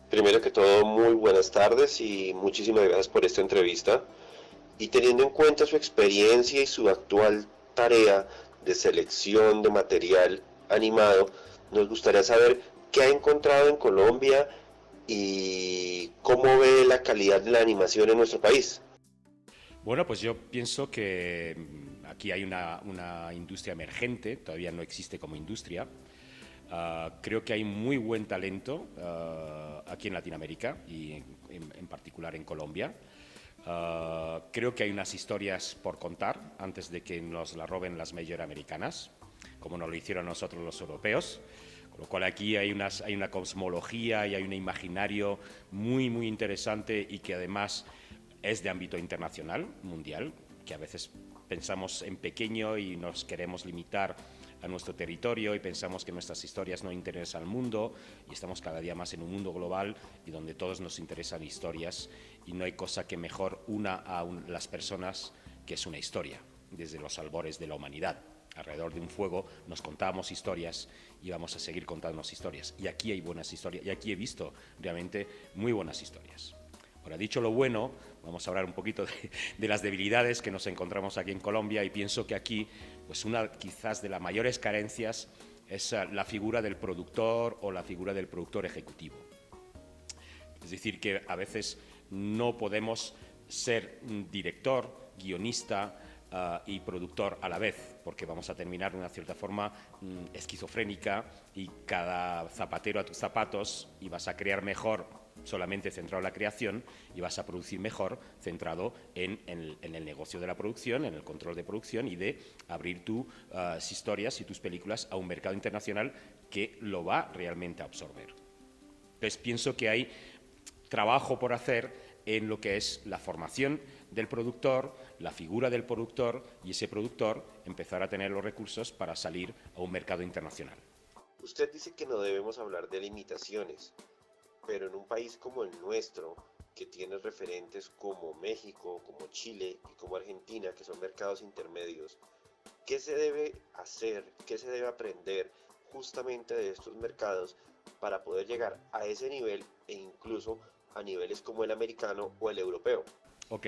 Primero que todo, muy buenas tardes y muchísimas gracias por esta entrevista. Y teniendo en cuenta su experiencia y su actual tarea de selección de material animado, nos gustaría saber qué ha encontrado en Colombia y cómo ve la calidad de la animación en nuestro país. Bueno, pues yo pienso que aquí hay una industria emergente, todavía no existe como industria. Creo que hay muy buen talento aquí en Latinoamérica y en particular en Colombia. Creo que hay unas historias por contar antes de que nos la roben las major americanas, como nos lo hicieron a nosotros los europeos. Con lo cual aquí hay una cosmología y hay un imaginario muy interesante y que además es de ámbito internacional, mundial, que a veces pensamos en pequeño y nos queremos limitar a nuestro territorio y pensamos que nuestras historias no interesan al mundo y estamos cada día más en un mundo global y donde todos nos interesan historias y no hay cosa que mejor una a las personas que es una historia, desde los albores de la humanidad. Alrededor de un fuego nos contábamos historias y vamos a seguir contándonos historias. Y aquí hay buenas historias y aquí he visto realmente muy buenas historias. Ahora, dicho lo bueno, vamos a hablar un poquito de las debilidades que nos encontramos aquí en Colombia y pienso que aquí, pues una quizás de las mayores carencias es la figura del productor o la figura del productor ejecutivo. Es decir, que a veces no podemos ser director, guionista y productor a la vez, porque vamos a terminar de una cierta forma esquizofrénica y cada zapatero a tus zapatos y vas a crear mejor solamente centrado en la creación y vas a producir mejor centrado en el negocio de la producción, en el control de producción y de abrir tus historias y tus películas a un mercado internacional que lo va realmente a absorber. Entonces pienso que hay trabajo por hacer en lo que es la formación del productor, la figura del productor y ese productor empezar a tener los recursos para salir a un mercado internacional. Usted dice que no debemos hablar de limitaciones, pero en un país como el nuestro, que tiene referentes como México, como Chile y como Argentina, que son mercados intermedios, ¿qué se debe hacer, qué se debe aprender justamente de estos mercados para poder llegar a ese nivel e incluso a niveles como el americano o el europeo? Ok,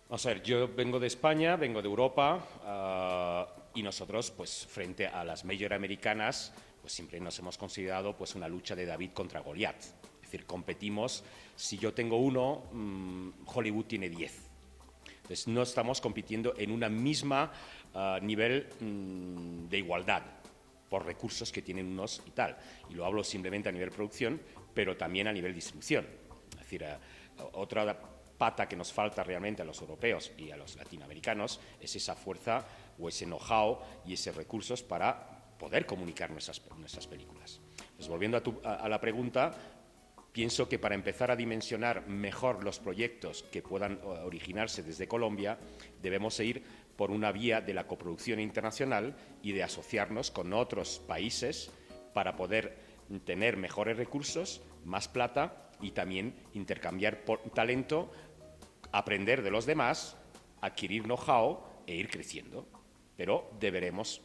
vamos a ver, yo vengo de España, vengo de Europa y nosotros, pues frente a las major americanas, pues siempre nos hemos considerado pues una lucha de David contra Goliat. Es decir, competimos, si yo tengo uno, Hollywood tiene 10. Entonces no estamos compitiendo en una misma nivel de igualdad por recursos que tienen unos y tal. Y lo hablo simplemente a nivel producción, pero también a nivel distribución. Es decir, otra pata que nos falta realmente a los europeos y a los latinoamericanos es esa fuerza o ese know-how y esos recursos para poder comunicar nuestras películas. Pues volviendo a la pregunta, pienso que para empezar a dimensionar mejor los proyectos que puedan originarse desde Colombia, debemos ir por una vía de la coproducción internacional y de asociarnos con otros países para poder tener mejores recursos, más plata y también intercambiar talento, aprender de los demás, adquirir know-how e ir creciendo. Pero deberemos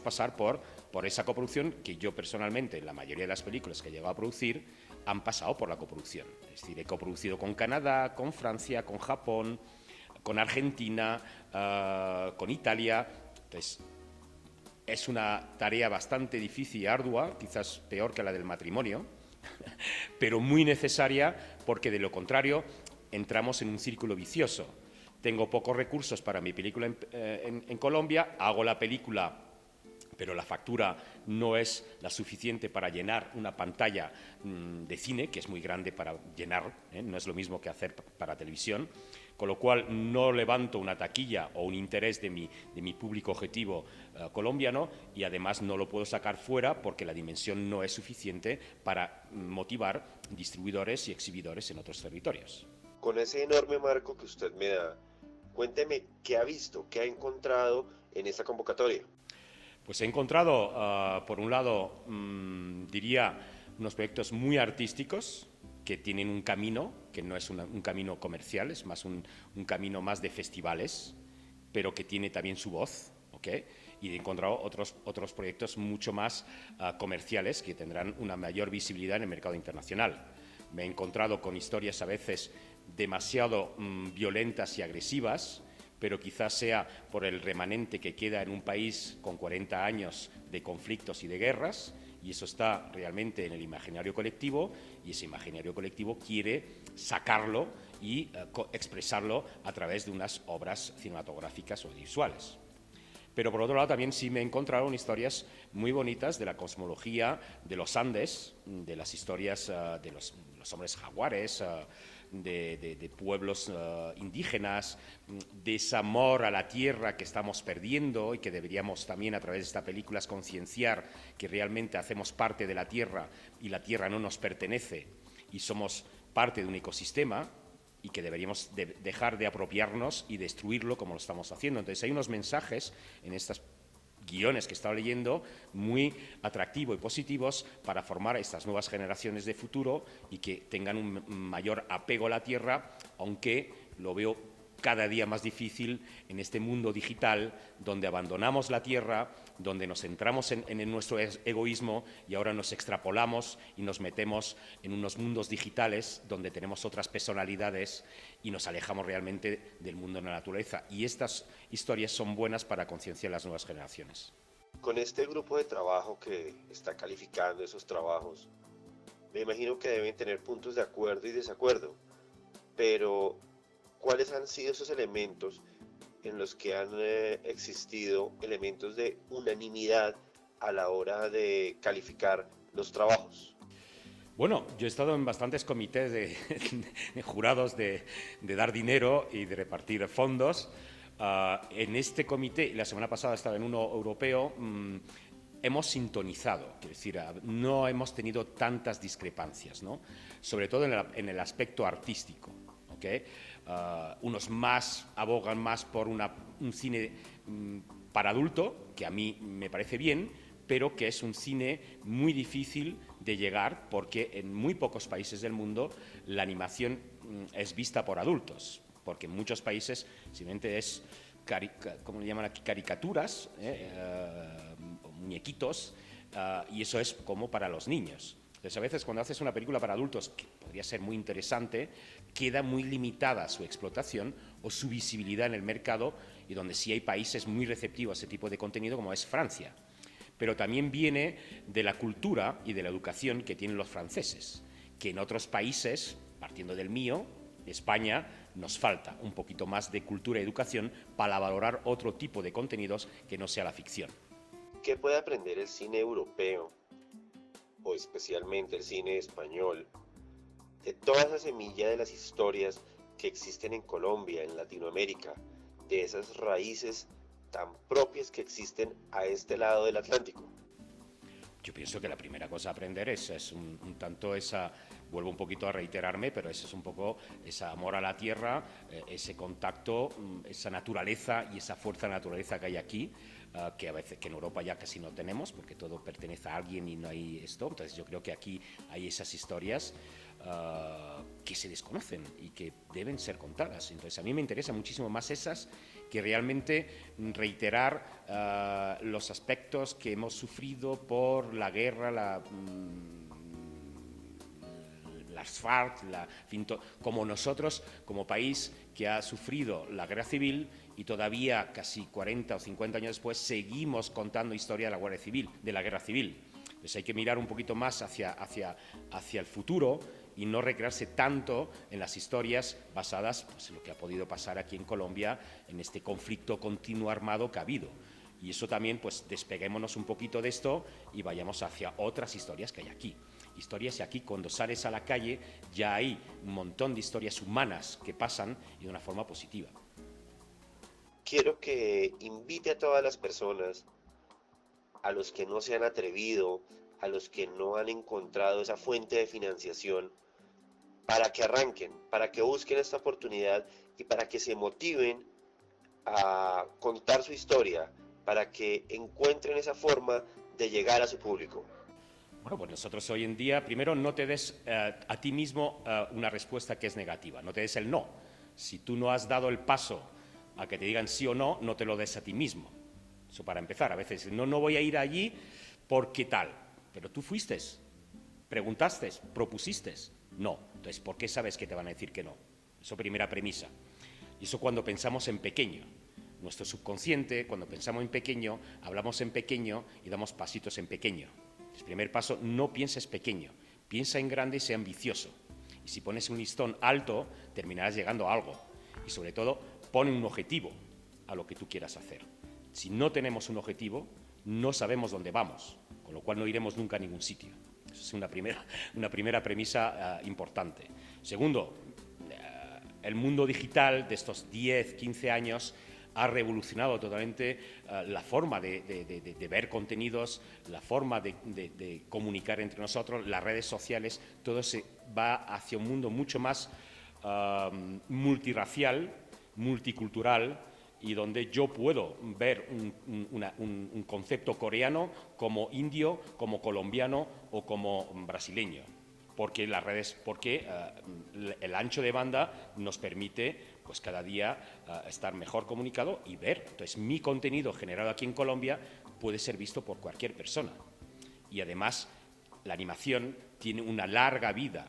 pasar por esa coproducción que yo personalmente, en la mayoría de las películas que he llegado a producir, han pasado por la coproducción. Es decir, he coproducido con Canadá, con Francia, con Japón, con Argentina, con Italia. Entonces, es una tarea bastante difícil y ardua, quizás peor que la del matrimonio, pero muy necesaria porque de lo contrario entramos en un círculo vicioso. Tengo pocos recursos para mi película en Colombia, hago la película, pero la factura no es la suficiente para llenar una pantalla de cine, que es muy grande para llenar, no es lo mismo que hacer para televisión, con lo cual no levanto una taquilla o un interés de mi público objetivo colombiano y además no lo puedo sacar fuera porque la dimensión no es suficiente para motivar distribuidores y exhibidores en otros territorios. Con ese enorme marco que usted me da, cuénteme qué ha visto, qué ha encontrado en esta convocatoria. Pues he encontrado, por un lado, diría, unos proyectos muy artísticos que tienen un camino, que no es un camino comercial, es más un camino más de festivales, pero que tiene también su voz, ¿ok? y he encontrado otros proyectos mucho más comerciales que tendrán una mayor visibilidad en el mercado internacional. Me he encontrado con historias a veces demasiado violentas y agresivas, pero quizás sea por el remanente que queda en un país con 40 años de conflictos y de guerras, y eso está realmente en el imaginario colectivo, y ese imaginario colectivo quiere sacarlo y expresarlo a través de unas obras cinematográficas o visuales. Pero por otro lado también sí me he encontrado en historias muy bonitas de la cosmología de los Andes, de las historias de los hombres jaguares, de pueblos indígenas, de ese amor a la tierra que estamos perdiendo y que deberíamos también a través de estas películas concienciar que realmente hacemos parte de la tierra y la tierra no nos pertenece y somos parte de un ecosistema y que deberíamos dejar de apropiarnos y destruirlo como lo estamos haciendo. Entonces hay unos mensajes en estos guiones que he estado leyendo muy atractivos y positivos para formar a estas nuevas generaciones de futuro y que tengan un mayor apego a la tierra, aunque lo veo cada día más difícil en este mundo digital donde abandonamos la tierra, donde nos centramos en nuestro egoísmo y ahora nos extrapolamos y nos metemos en unos mundos digitales donde tenemos otras personalidades y nos alejamos realmente del mundo de la naturaleza. Y estas historias son buenas para concienciar a las nuevas generaciones. Con este grupo de trabajo que está calificando esos trabajos, me imagino que deben tener puntos de acuerdo y desacuerdo, pero ¿cuáles han sido esos elementos en los que han existido elementos de unanimidad a la hora de calificar los trabajos? Bueno, yo he estado en bastantes comités de jurados de dar dinero y de repartir fondos. En este comité, y la semana pasada estaba en uno europeo, hemos sintonizado, quiero decir, no hemos tenido tantas discrepancias, ¿no? Sobre todo en el aspecto artístico, ¿okay? Unos más abogan más por un cine para adulto, que a mí me parece bien, pero que es un cine muy difícil de llegar porque en muy pocos países del mundo la animación es vista por adultos, porque en muchos países simplemente es, ¿cómo le llaman aquí? Caricaturas, muñequitos, y eso es como para los niños. Entonces, a veces cuando haces una película para adultos, que podría ser muy interesante, queda muy limitada su explotación o su visibilidad en el mercado, y donde sí hay países muy receptivos a ese tipo de contenido, como es Francia. Pero también viene de la cultura y de la educación que tienen los franceses, que en otros países, partiendo del mío, España, nos falta un poquito más de cultura y educación para valorar otro tipo de contenidos que no sea la ficción. ¿Qué puede aprender el cine europeo, o especialmente el cine español, de toda esa semilla de las historias que existen en Colombia, en Latinoamérica, de esas raíces tan propias que existen a este lado del Atlántico? Yo pienso que la primera cosa a aprender es un tanto esa, vuelvo un poquito a reiterarme, pero ese es un poco ese amor a la tierra, ese contacto, esa naturaleza y esa fuerza de la naturaleza que hay aquí, que a veces que en Europa ya casi no tenemos, porque todo pertenece a alguien y no hay esto. Entonces yo creo que aquí hay esas historias que se desconocen y que deben ser contadas. Entonces a mí me interesa muchísimo más esas que realmente reiterar los aspectos que hemos sufrido por la guerra, las FARC, como nosotros, como país que ha sufrido la guerra civil y todavía casi 40 o 50 años después seguimos contando historia de la Guardia Civil, de la guerra civil. Entonces hay que mirar un poquito más hacia el futuro y no recrearse tanto en las historias basadas pues, en lo que ha podido pasar aquí en Colombia, en este conflicto continuo armado que ha habido. Y eso también, pues despeguémonos un poquito de esto y vayamos hacia otras historias que hay aquí. Historias, y aquí cuando sales a la calle ya hay un montón de historias humanas que pasan y de una forma positiva. Quiero que invite a todas las personas, a los que no se han atrevido, a los que no han encontrado esa fuente de financiación, para que arranquen, para que busquen esta oportunidad y para que se motiven a contar su historia, para que encuentren esa forma de llegar a su público. Bueno, pues nosotros hoy en día, primero, no te des a ti mismo una respuesta que es negativa, no te des el no. Si tú no has dado el paso a que te digan sí o no, no te lo des a ti mismo. Eso para empezar. A veces, no voy a ir allí porque tal. Pero tú fuiste, preguntaste, propusiste. No. Entonces, ¿por qué sabes que te van a decir que no? Eso primera premisa. Y eso cuando pensamos en pequeño. Nuestro subconsciente, cuando pensamos en pequeño, hablamos en pequeño y damos pasitos en pequeño. El primer paso, no pienses pequeño. Piensa en grande y sea ambicioso. Y si pones un listón alto, terminarás llegando a algo. Y sobre todo, pon un objetivo a lo que tú quieras hacer. Si no tenemos un objetivo, no sabemos dónde vamos, con lo cual no iremos nunca a ningún sitio. Esa es una primera premisa importante. Segundo, el mundo digital de estos 10, 15 años ha revolucionado totalmente la forma de ver contenidos, la forma de comunicar entre nosotros, las redes sociales, todo se va hacia un mundo mucho más multirracial, multicultural, y donde yo puedo ver un concepto coreano como indio, como colombiano o como brasileño. Porque las redes, porque el ancho de banda nos permite, pues cada día estar mejor comunicado y ver. Entonces, mi contenido generado aquí en Colombia puede ser visto por cualquier persona. Y además, la animación tiene una larga vida,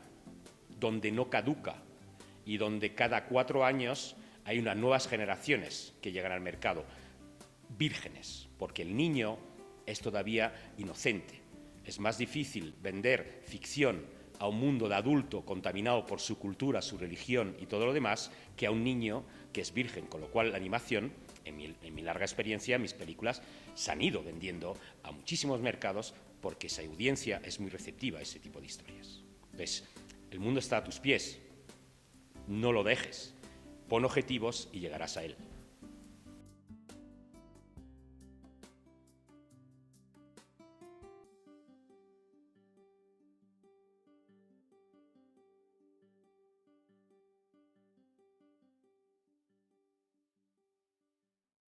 donde no caduca y donde cada 4 años hay unas nuevas generaciones que llegan al mercado, vírgenes, porque el niño es todavía inocente. Es más difícil vender ficción a un mundo de adulto contaminado por su cultura, su religión y todo lo demás, que a un niño que es virgen, con lo cual la animación, en mi larga experiencia, mis películas se han ido vendiendo a muchísimos mercados porque esa audiencia es muy receptiva a ese tipo de historias. Entonces, el mundo está a tus pies, no lo dejes, pon objetivos y llegarás a él.